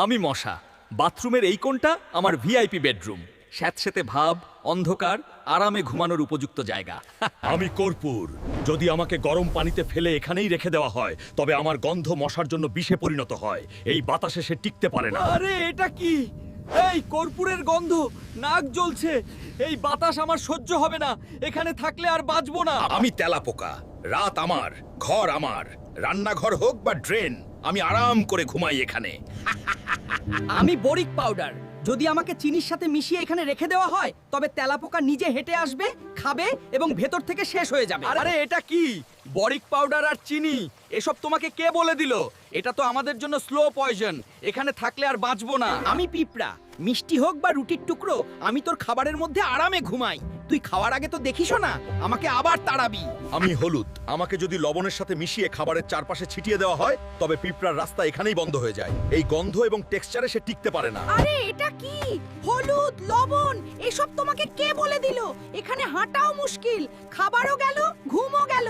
আমি মশা। বাথরুমের এই কোণটা আমার ভিআইপি বেডরুম। স্যাঁতসেতে ভাব, অন্ধকার, আরামে ঘুমানোর উপযুক্ত জায়গা। আমি কর্পূর। যদি আমাকে গরম পানিতে ফেলে এখানেই রেখে দেওয়া হয় তবে আমার গন্ধ মশার জন্য বিষে পরিণত হয়। এই বাতাসে সে টিকতে পারে না। আরে এটা কি? এই কর্পূরের গন্ধ, নাক জ্বলছে। এই বাতাস আমার সহ্য হবে না। এখানে থাকলে আর বাঁচবো না। আমি তেলাপোকা। রাত আমার, ঘর আমার। রান্নাঘর হোক বা ড্রেন, আমি আরাম করে ঘুমাই এখানে। আমি বরিক পাউডার। যদি আমাকে চিনির সাথে মিশিয়ে এখানে রেখে দেওয়া হয় তবে তেলাপোকা নিজে হেঁটে আসবে, খাবে এবং ভেতর থেকে শেষ হয়ে যাবে। আরে এটা কি? বরিক পাউডার আর চিনি, এসব তোমাকে কে বলে দিল? এটা তো আমাদের জন্য স্লো পয়জন। এখানে থাকলে আর বাঁচবো না। আমি পিঁপড়া। মিষ্টি হোক বা রুটির টুকরো, আমি তোর খাবারের মধ্যে আরামে ঘুমাই। তুই খাওয়ার আগে তো দেখিসও না, আমাকে আবার তাড়াবি। আমি হলুদ। আমাকে যদি লবণের সাথে মিশিয়ে খাবারের চারপাশে ছিটিয়ে দেওয়া হয় তবে পিঁপড়ার রাস্তা এখানেই বন্ধ হয়ে যায়। এই গন্ধ এবং টেক্সচারে সে টিকতে পারে না। আরে এটা কি? হলুদ, লবণ, এসব তোমাকে কে বলে দিল? এখানে হাঁটাও মুশকিল, খাবারও গেল, ঘুমও গেল।